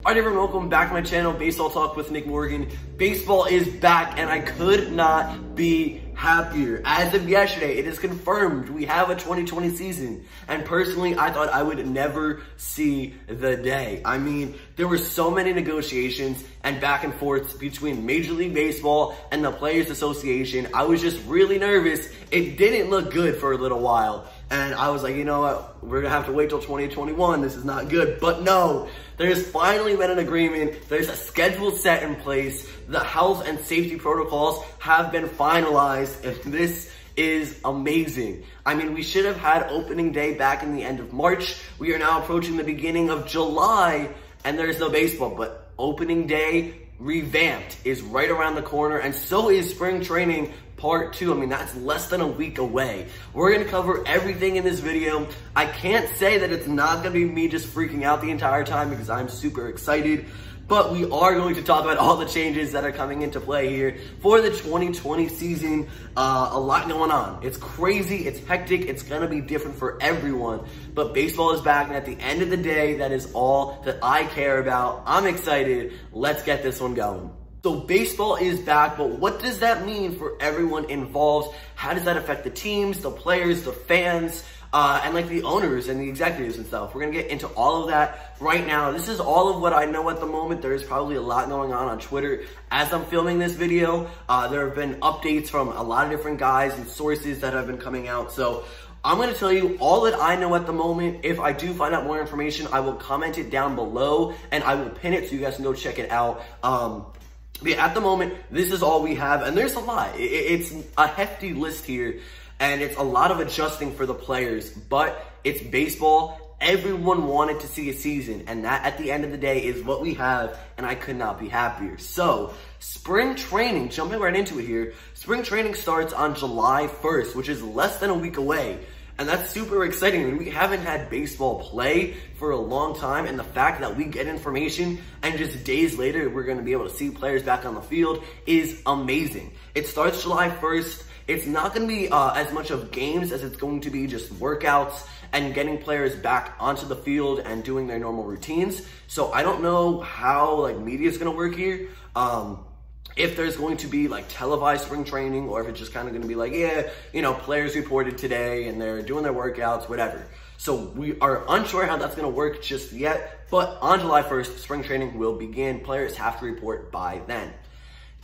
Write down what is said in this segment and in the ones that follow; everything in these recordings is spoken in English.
Alright everyone, welcome back to my channel, Baseball Talk with Nick Morgan. Baseball is back and I could not be happier. As of yesterday, it is confirmed we have a 2020 season. And personally, I thought I would never see the day. I mean, there were so many negotiations and back and forths between Major League Baseball and the Players Association. I was just really nervous. It didn't look good for a little while. And I was like, you know what, we're gonna have to wait till 2021. This is not good. But no, there's finally been an agreement. There's a schedule set in place. The health and safety protocols have been finalized. And this is amazing. I mean, we should have had opening day back in the end of March. We are now approaching the beginning of July and there's no baseball, but opening day revamped is right around the corner, and so is spring training part 2. I mean, that's less than a week away. We're gonna cover everything in this video. I can't say that it's not gonna be me just freaking out the entire time because I'm super excited, but we are going to talk about all the changes that are coming into play here for the 2020 season. A lot going on. It's crazy, it's hectic, it's gonna be different for everyone, but baseball is back, and at the end of the day, that is all that I care about. I'm excited. Let's get this one going. So baseball is back, but what does that mean for everyone involved? How does that affect the teams, the players, the fans, and like the owners and the executives and stuff? We're gonna get into all of that right now. This is all of what I know at the moment. There is probably a lot going on Twitter as I'm filming this video. There have been updates from a lot of different guys and sources that have been coming out. So I'm gonna tell you all that I know at the moment. If I do find out more information, I will comment it down below and I will pin it so you guys can go check it out. But at the moment, this is all we have, and there's a lot. It's a hefty list here, and it's a lot of adjusting for the players, but it's baseball. Everyone wanted to see a season, and that at the end of the day is what we have, and I could not be happier. So spring training, jumping right into it here, spring training starts on July 1st, which is less than a week away. And that's super exciting. I mean, we haven't had baseball play for a long time, and the fact that we get information and just days later we're going to be able to see players back on the field is amazing. It starts July 1st. It's not going to be as much of games as it's going to be just workouts and getting players back onto the field and doing their normal routines. So I don't know how like media is going to work here. If there's going to be like televised spring training, or if it's just kind of going to be like, yeah, you know, players reported today and they're doing their workouts, whatever. So we are unsure how that's going to work just yet, but on July 1st, spring training will begin. Players have to report by then.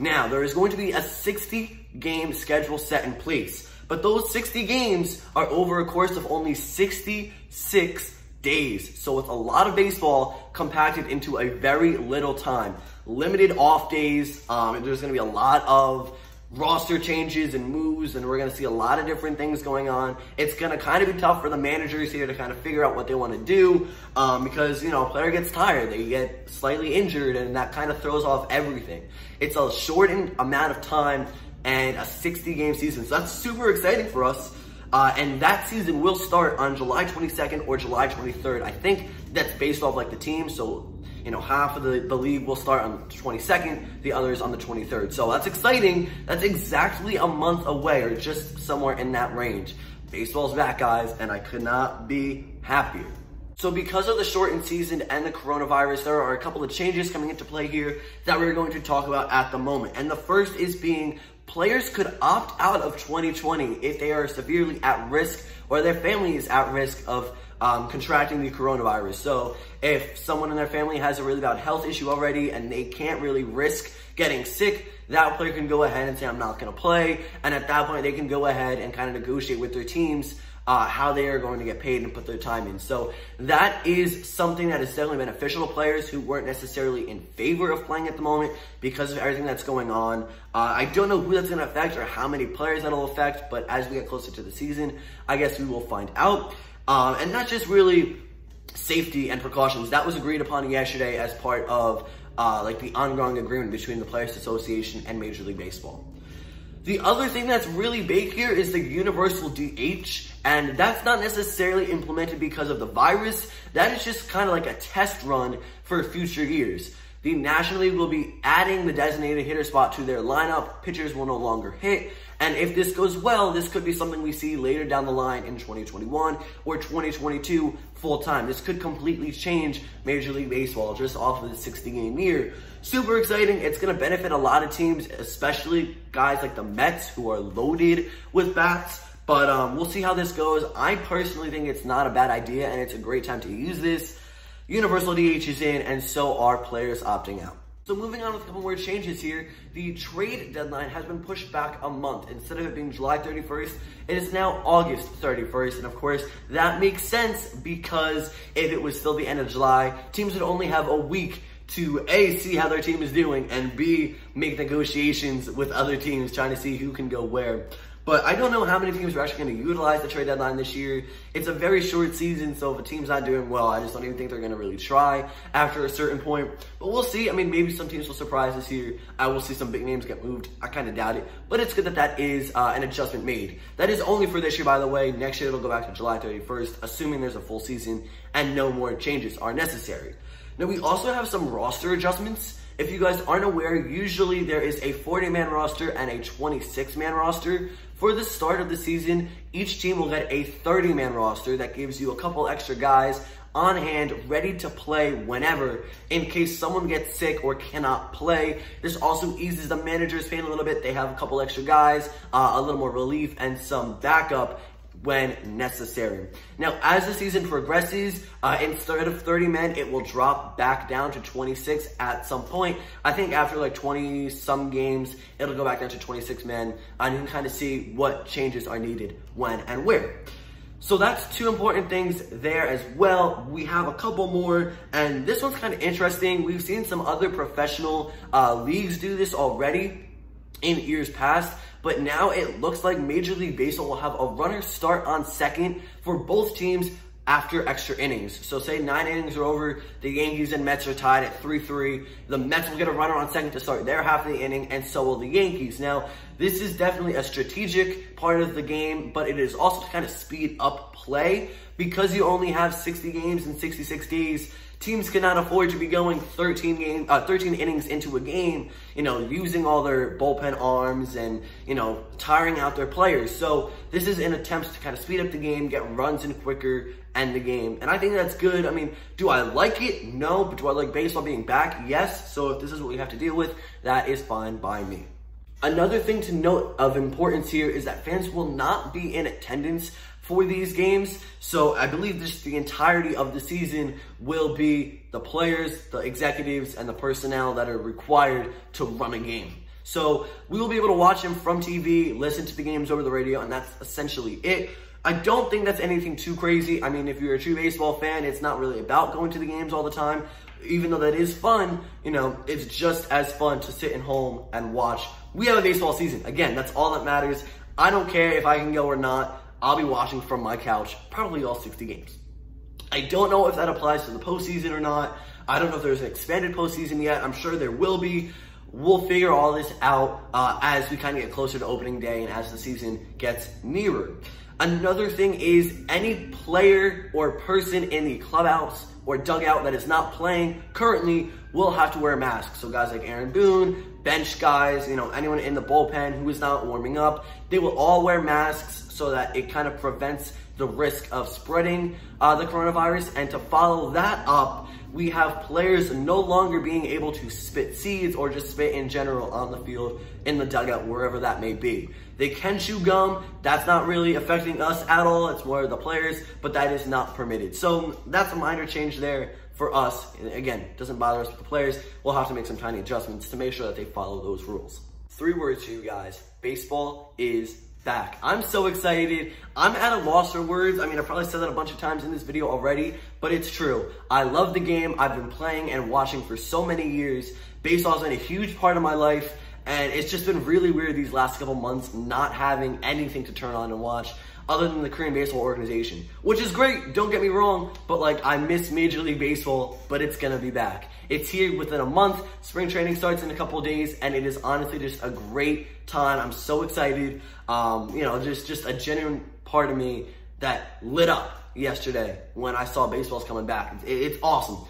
Now, there is going to be a 60-game schedule set in place, but those 60 games are over a course of only 66 days. So it's a lot of baseball compacted into a very little time. Limited off days. There's going to be a lot of roster changes and moves, and we're going to see a lot of different things going on. It's going to kind of be tough for the managers here to kind of figure out what they want to do because, you know, a player gets tired, they get slightly injured, and that kind of throws off everything. It's a shortened amount of time and a 60-game season, so that's super exciting for us. And that season will start on July 22nd or July 23rd. I think that's based off like the team. So, you know, half of the league will start on the 22nd, the others on the 23rd. So that's exciting. That's exactly a month away, or just somewhere in that range. Baseball's back, guys, and I could not be happier. So because of the shortened season and the coronavirus, there are a couple of changes coming into play here that we're going to talk about at the moment. And the first is being players could opt out of 2020 if they are severely at risk or their family is at risk of contracting the coronavirus. So if someone in their family has a really bad health issue already and they can't really risk getting sick, that player can go ahead and say, I'm not going to play. And at that point, they can go ahead and kind of negotiate with their teams how they are going to get paid and put their time in. So that is something that is definitely beneficial to players who weren't necessarily in favor of playing at the moment because of everything that's going on. I don't know who that's going to affect or how many players that'll affect, but as we get closer to the season, I guess we will find out. And not just really safety and precautions. That was agreed upon yesterday as part of like the ongoing agreement between the Players Association and Major League Baseball. The other thing that's really big here is the universal DH, and that's not necessarily implemented because of the virus. That is just kind of like a test run for future years. The National League will be adding the designated hitter spot to their lineup. Pitchers will no longer hit. And if this goes well, this could be something we see later down the line in 2021 or 2022 full time. This could completely change Major League Baseball just off of the 60-game year. Super exciting. It's going to benefit a lot of teams, especially guys like the Mets who are loaded with bats. But we'll see how this goes. I personally think it's not a bad idea, and it's a great time to use this. Universal DH is in, and so are players opting out. So moving on with a couple more changes here, the trade deadline has been pushed back a month. Instead of it being July 31st, it is now August 31st. And of course, that makes sense because if it was still the end of July, teams would only have a week to A, see how their team is doing, and B, make negotiations with other teams trying to see who can go where. But I don't know how many teams are actually going to utilize the trade deadline this year. It's a very short season, so if a team's not doing well, I just don't even think they're going to really try after a certain point. But we'll see. I mean, maybe some teams will surprise this year. I will see some big names get moved. I kind of doubt it. But it's good that that is an adjustment made. That is only for this year, by the way. Next year, it'll go back to July 31st, assuming there's a full season and no more changes are necessary. Now, we also have some roster adjustments. If you guys aren't aware, usually there is a 40-man roster and a 26-man roster. For the start of the season, each team will get a 30-man roster that gives you a couple extra guys on hand, ready to play whenever, in case someone gets sick or cannot play. This also eases the manager's pain a little bit. They have a couple extra guys, a little more relief, and some backup when necessary. Now, as the season progresses, instead of 30 men, it will drop back down to 26 at some point. I think after like 20-some games, it'll go back down to 26 men, and you can kind of see what changes are needed when and where. So that's two important things there as well. We have a couple more, and this one's kind of interesting. We've seen some other professional leagues do this already in years past. But now it looks like Major League Baseball will have a runner start on second for both teams after extra innings. So say 9 innings are over, the Yankees and Mets are tied at 3-3. The Mets will get a runner on second to start their half of the inning, and so will the Yankees. Now, this is definitely a strategic part of the game, but it is also to kind of speed up play. Because you only have 60 games in 66 days, teams cannot afford to be going 13 innings into a game, you know, using all their bullpen arms and, you know, tiring out their players. So this is an attempt to kind of speed up the game, get runs in quicker, end the game. And I think that's good. I mean, do I like it? No. But do I like baseball being back? Yes. So if this is what we have to deal with, that is fine by me. Another thing to note of importance here is that fans will not be in attendance for these games. So I believe just the entirety of the season will be the players, the executives, and the personnel that are required to run a game. So we will be able to watch them from TV, listen to the games over the radio, and that's essentially it. I don't think that's anything too crazy. I mean, if you're a true baseball fan, it's not really about going to the games all the time. Even though that is fun, you know, it's just as fun to sit at home and watch. We have a baseball season. Again, that's all that matters. I don't care if I can go or not. I'll be watching from my couch, probably all 60 games. I don't know if that applies to the postseason or not. I don't know if there's an expanded postseason yet. I'm sure there will be. We'll figure all this out as we kind of get closer to opening day and as the season gets nearer. Another thing is any player or person in the clubhouse or dugout that is not playing currently will have to wear a mask. So guys like Aaron Boone, bench guys, you know, anyone in the bullpen who is not warming up, they will all wear masks so that it kind of prevents the risk of spreading the coronavirus. And to follow that up, we have players no longer being able to spit seeds or just spit in general on the field, in the dugout, wherever that may be. They can chew gum. That's not really affecting us at all. It's more the players, but that is not permitted. So that's a minor change there for us. And again, it doesn't bother us with the players. We'll have to make some tiny adjustments to make sure that they follow those rules. 3 words for you guys. Baseball is back. I'm so excited. I'm at a loss for words. I mean, I've probably said that a bunch of times in this video already, but it's true. I love the game. I've been playing and watching for so many years. Baseball's been a huge part of my life, and it's just been really weird these last couple months not having anything to turn on and watch other than the Korean Baseball Organization, which is great, don't get me wrong, but like I miss Major League Baseball, but it's gonna be back. It's here within a month. Spring training starts in a couple of days, and it is honestly just a great time. I'm so excited. You know, just a genuine part of me that lit up yesterday when I saw baseball's coming back. It's awesome.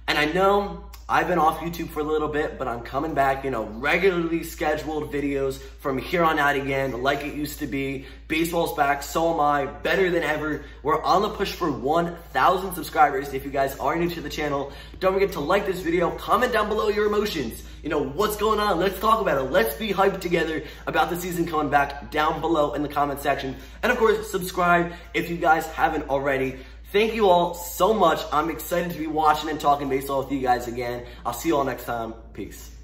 And I know I've been off YouTube for a little bit, but I'm coming back, regularly scheduled videos from here on out again, like it used to be. Baseball's back, so am I, better than ever. We're on the push for 1,000 subscribers. If you guys are new to the channel, don't forget to like this video, comment down below your emotions. What's going on? Let's talk about it. Let's be hyped together about the season coming back down below in the comment section. And of course, subscribe if you guys haven't already. Thank you all so much. I'm excited to be watching and talking baseball with you guys again. I'll see you all next time. Peace.